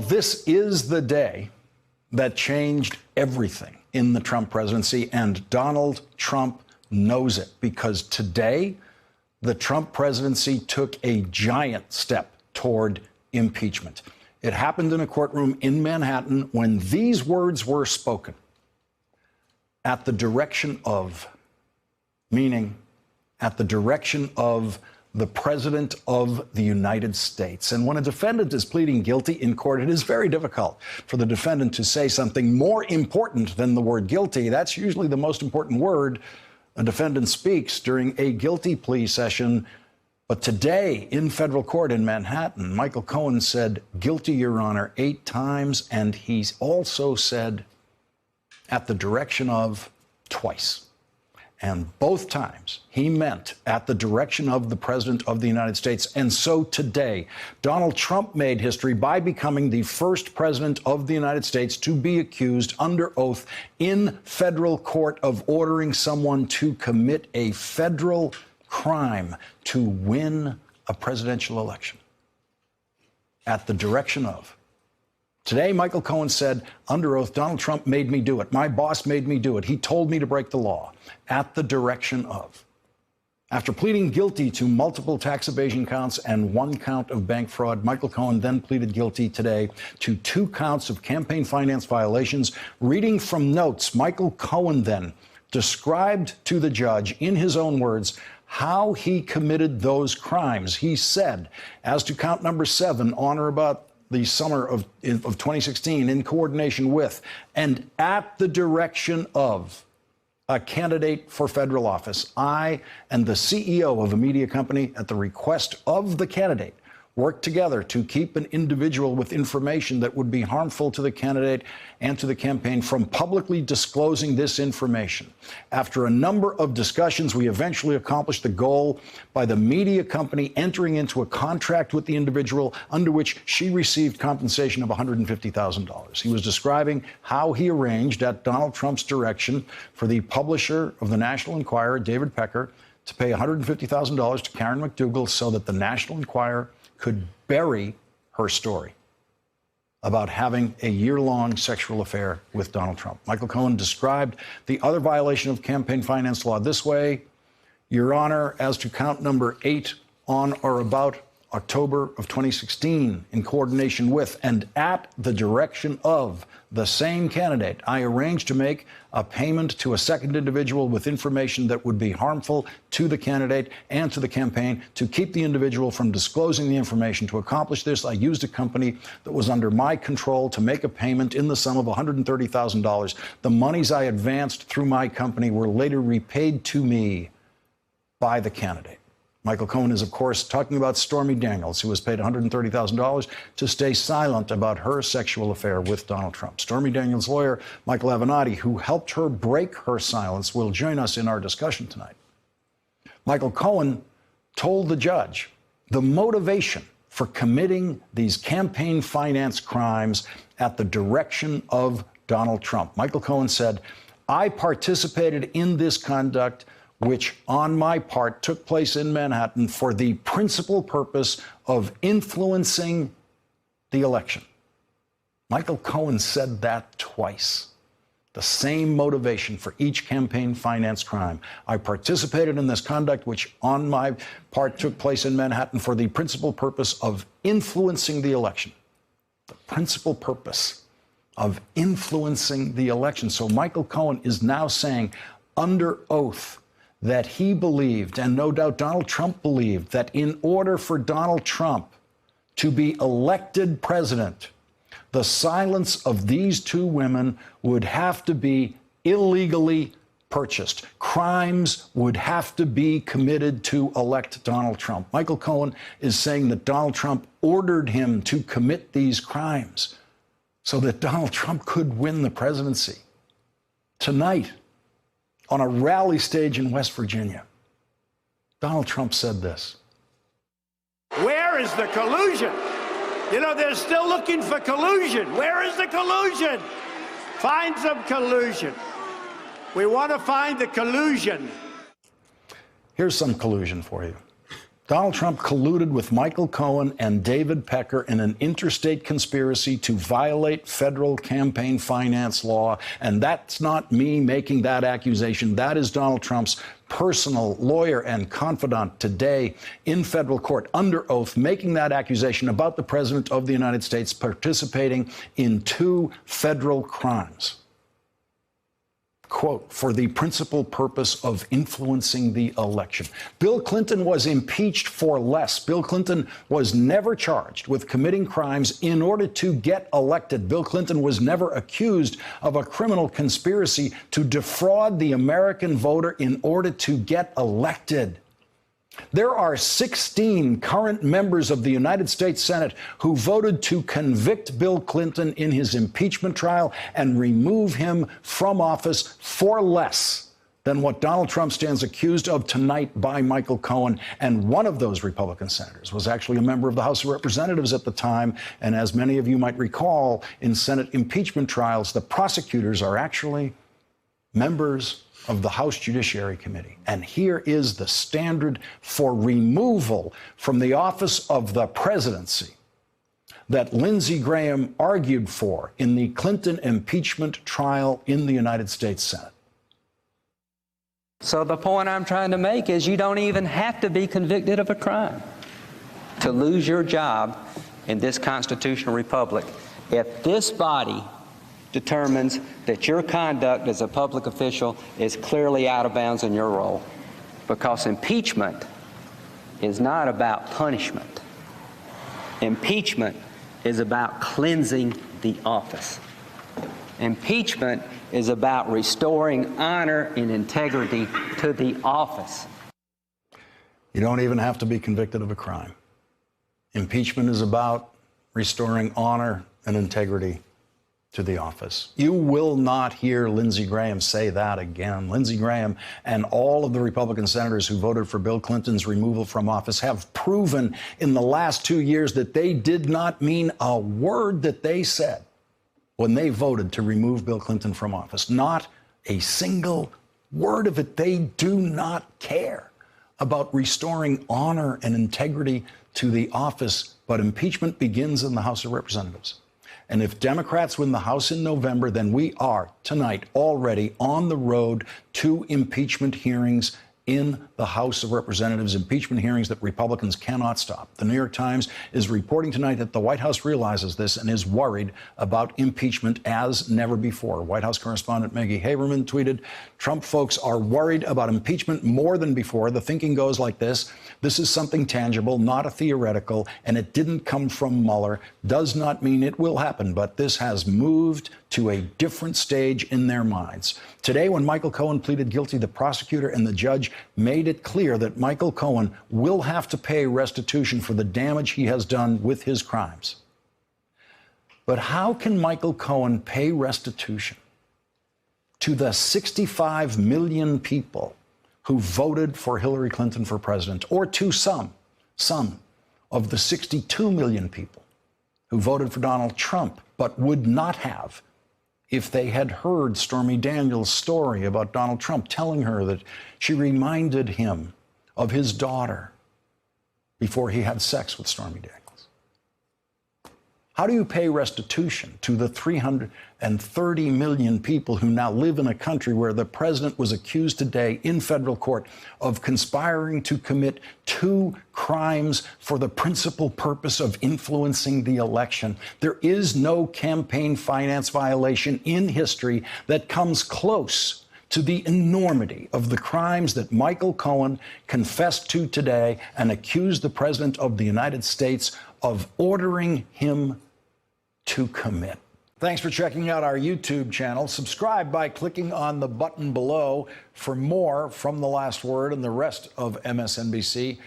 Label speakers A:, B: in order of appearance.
A: This is the day that changed everything in the Trump presidency, and Donald Trump knows it, because today the Trump presidency took a giant step toward impeachment. It happened in a courtroom in Manhattan when these words were spoken: at the direction of, meaning at the direction of the President of the United States. And when a defendant is pleading guilty in court, it is very difficult for the defendant to say something more important than the word guilty. That's usually the most important word a defendant speaks during a guilty plea session. But today, in federal court in Manhattan, Michael Cohen said, "Guilty, Your Honor," 8 times, and he's also said, "at the direction of," twice. And both times he meant at the direction of the President of the United States. And so today, Donald Trump made history by becoming the first president of the United States to be accused under oath in federal court of ordering someone to commit a federal crime to win a presidential election. At the direction of. Today, Michael Cohen said under oath, Donald Trump made me do it. My boss made me do it. He told me to break the law. At the direction of. After pleading guilty to multiple tax evasion counts and 1 count of bank fraud, Michael Cohen then pleaded guilty today to 2 counts of campaign finance violations. Reading from notes, Michael Cohen then described to the judge, in his own words, how he committed those crimes. He said, as to count number 7, on or about the summer of 2016, in coordination with and at the direction of a candidate for federal office, I and the CEO of a media company, at the request of the candidate, worked together to keep an individual with information that would be harmful to the candidate and to the campaign from publicly disclosing this information. After a number of discussions, we eventually accomplished the goal by the media company entering into a contract with the individual under which she received compensation of $150,000. He was describing how he arranged, at Donald Trump's direction, for the publisher of the National Enquirer, David Pecker, to pay $150,000 to Karen McDougal so that the National Enquirer could bury her story about having a year-long sexual affair with Donald Trump. Michael Cohen described the other violation of campaign finance law this way: Your Honor, as to count number 8, on or about October of 2016, in coordination with and at the direction of the same candidate, I arranged to make a payment to a second individual with information that would be harmful to the candidate and to the campaign to keep the individual from disclosing the information. To accomplish this, I used a company that was under my control to make a payment in the sum of $130,000. The monies I advanced through my company were later repaid to me by the candidate. Michael Cohen is, of course, talking about Stormy Daniels, who was paid $130,000 to stay silent about her sexual affair with Donald Trump. Stormy Daniels' lawyer, Michael Avenatti, who helped her break her silence, will join us in our discussion tonight. Michael Cohen told the judge the motivation for committing these campaign finance crimes at the direction of Donald Trump. Michael Cohen said, "I participated in this conduct, which on my part took place in Manhattan, for the principal purpose of influencing the election." Michael Cohen said that twice. The same motivation for each campaign finance crime. I participated in this conduct, which on my part took place in Manhattan, for the principal purpose of influencing the election. The principal purpose of influencing the election. So Michael Cohen is now saying under oath that he believed, and no doubt Donald Trump believed, that in order for Donald Trump to be elected president, the silence of these 2 women would have to be illegally purchased. Crimes would have to be committed to elect Donald Trump. Michael Cohen is saying that Donald Trump ordered him to commit these crimes so that Donald Trump could win the presidency. Tonight, on a rally stage in West Virginia, Donald Trump said this:
B: "Where is the collusion? You know, they're still looking for collusion. Where is the collusion? Find some collusion. We want to find the collusion."
A: Here's some collusion for you. Donald Trump colluded with Michael Cohen and David Pecker in an interstate conspiracy to violate federal campaign finance law. And that's not me making that accusation. That is Donald Trump's personal lawyer and confidant today in federal court under oath, making that accusation about the President of the United States participating in 2 federal crimes. Quote, for the principal purpose of influencing the election. Bill Clinton was impeached for less. Bill Clinton was never charged with committing crimes in order to get elected. Bill Clinton was never accused of a criminal conspiracy to defraud the American voter in order to get elected. There are 16 current members of the United States Senate who voted to convict Bill Clinton in his impeachment trial and remove him from office for less than what Donald Trump stands accused of tonight by Michael Cohen. And one of those Republican senators was actually a member of the House of Representatives at the time. And as many of you might recall, in Senate impeachment trials, the prosecutors are actually members of the House Judiciary Committee. And here is the standard for removal from the office of the presidency that Lindsey Graham argued for in the Clinton impeachment trial in the United States Senate.
C: So the point I'm trying to make is you don't even have to be convicted of a crime to lose your job in this constitutional republic. If this body determines that your conduct as a public official is clearly out of bounds in your role, because impeachment is not about punishment. Impeachment is about cleansing the office. Impeachment is about restoring honor and integrity to the office.
A: You don't even have to be convicted of a crime. Impeachment is about restoring honor and integrity to the office. You will not hear Lindsey Graham say that again. Lindsey Graham and all of the Republican senators who voted for Bill Clinton's removal from office have proven in the last 2 years that they did not mean a word that they said when they voted to remove Bill Clinton from office. Not a single word of it. They do not care about restoring honor and integrity to the office. But impeachment begins in the House of Representatives. And if Democrats win the House in November, then we are tonight already on the road to impeachment hearings in the House of Representatives, impeachment hearings that Republicans cannot stop. The New York Times is reporting tonight that the White House realizes this and is worried about impeachment as never before. White House correspondent Maggie Haberman tweeted, Trump folks are worried about impeachment more than before. The thinking goes like this. This is something tangible, not a theoretical, and it didn't come from Mueller. Does not mean it will happen, but this has moved to a different stage in their minds. Today, when Michael Cohen pleaded guilty, the prosecutor and the judge made it clear that Michael Cohen will have to pay restitution for the damage he has done with his crimes. But how can Michael Cohen pay restitution to the 65 million people who voted for Hillary Clinton for president, or to some of the 62 million people who voted for Donald Trump, but would not have if they had heard Stormy Daniels' story about Donald Trump, telling her that she reminded him of his daughter before he had sex with Stormy Daniels? How do you pay restitution to the 330 million people who now live in a country where the president was accused today in federal court of conspiring to commit 2 crimes for the principal purpose of influencing the election? There is no campaign finance violation in history that comes close to the enormity of the crimes that Michael Cohen confessed to today and accused the president of the United States of ordering him to commit. Thanks for checking out our YouTube channel. Subscribe by clicking on the button below for more from The Last Word and the rest of MSNBC.